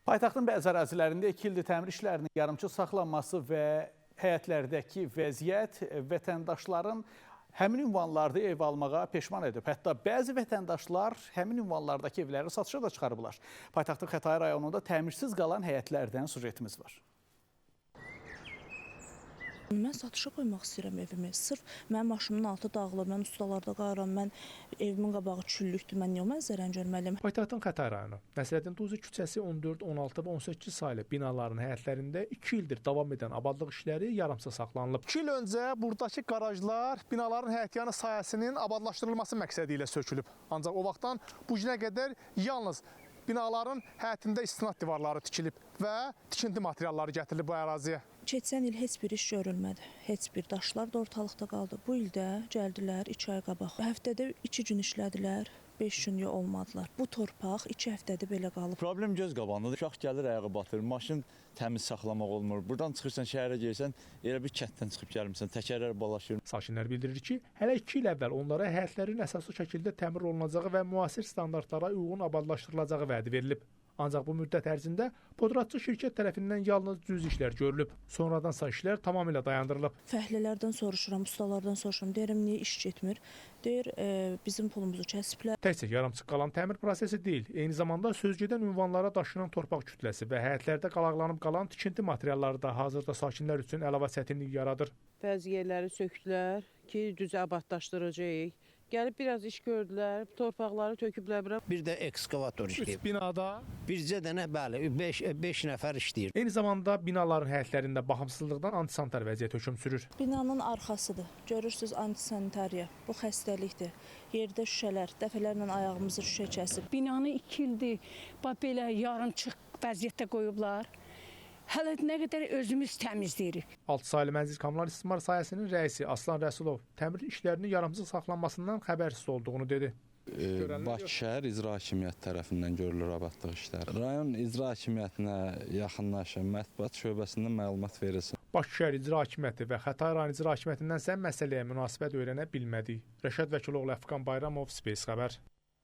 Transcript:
Paytaxtın bəzi ərazilərində 2 ildir təmir işlərinin yarımçıq saxlanması və həyətlərdəki vəziyyət vətəndaşların həmin ünvanlarda ev almağa peşman edib. Hətta bəzi vətəndaşlar həmin ünvanlardakı evləri satışa da çıxarıblar. Paytaxtın Xətai rayonunda təmirsiz qalan həyətlərdən sujetimiz var. Mən satışa qoymaq istəyirəm evimi. Sırf mənim maşımın altı dağılır, mən ustalarda qalıram, mən evimin qabağı çüllükdür, mən niyə o mənzərəni görməliyəm? Paytaxtın Xətai rayonu, Nəsrəddin Tuzi küçəsi 14, 16 və 18 saylı binaların həyətlərində 2 ildir davam edən abadlıq işləri yarımçıq saxlanılıb. 2 il öncə buradakı qarajlar binaların həyətyanı sahəsinin abadlaşdırılması məqsədi ilə sökülüb. Ancaq o vaxtdan bu günə qədər yalnız binaların həyətində istinad divarları tikilib və tikinti materialları gətirilib bu əraziyə. Keçən il heç bir iş görülmədi. Heç bir daşlar da ortalıqda qaldı. Bu ildə gəldilər 2 ay qabaq. Həftədə 2 gün işlədilər, 5 gün olmadılar. Bu torpaq 2 həftədir belə qalıb. Problem göz qabağındadır. Uşaq gəlir, ayağı batır, maşın təmiz saxlamaq olmur. Buradan çıxırsan, şəhərə gəlsən, elə bir kənddən çıxıb gəlmirsən, təkərlər balaşır. Sakinlər bildirir ki, hələ 2 il əvvəl onlara həyətlərin əsaslı şəkildə təmir olunacağı və müasir standartlara uyğun abadlaşdırılacağı vədi verilib. Ancaq bu müddət ərzində podratçı şirkət tərəfindən yalnız düz işlər görülüb. Sonradansa işlər tamamilə dayandırılıb. Fəhlələrdən soruşuram, ustalardan soruşuram. Deyirəm, niyə iş getmir? Deyir, bizim pulumuzu kəsiblər. Təkcə yarımçıq qalan təmir prosesi deyil, eyni zamanda sözgedən ünvanlara daşınan torpaq kütləsi və həyətlərdə qalaqlanıb qalan tikinti materialları da hazırda sakinlər üçün əlavə çətinlik yaradır. Bəzi yerləri sökdülər ki, düzə abadlaşdıracağıq. Gəlib biraz iş gördülər, torpaqları töküblər bura. Bir də ekskavator işləyib. 3 binada Bircə dənə, bəli, 5 nəfər işləyir. eyni zamanda binaların həyətlərində baxımsızlıqdan antisanitar vəziyyət hökm sürür. Binanın arxasıdır. Görürsünüz, antisanitariya. Bu xəstəlikdir. Yerdə şüşələr, dəfələrlə ayağımızı şüşə kəsib. Binanı 2 ildir belə yarımçıq vəziyyətdə qoyublar. Hələ nə qədər özümüz təmizləyirik. 6 saylı mənzil kommunal istismar sahəsinin rəisi Aslan Rəsulov təmir işlərinin yarımçıq saxlanmasından xəbərsiz olduğunu dedi. Bakı şəhər İcra Hakimiyyəti tərəfindən görülür abadlıq işləri. Rayon İcra Hakimiyyətinə yaxınlaşın, mətbuat şöbəsindən məlumat verilsin. Bakı şəhər İcra Hakimiyyəti və Xətai rayon İcra Hakimiyyətindən sən məsələyə münasibət öyrənə bilmədik. Rəşad Vəkiloğlu, Əfqan Bayramov, Space xəbər.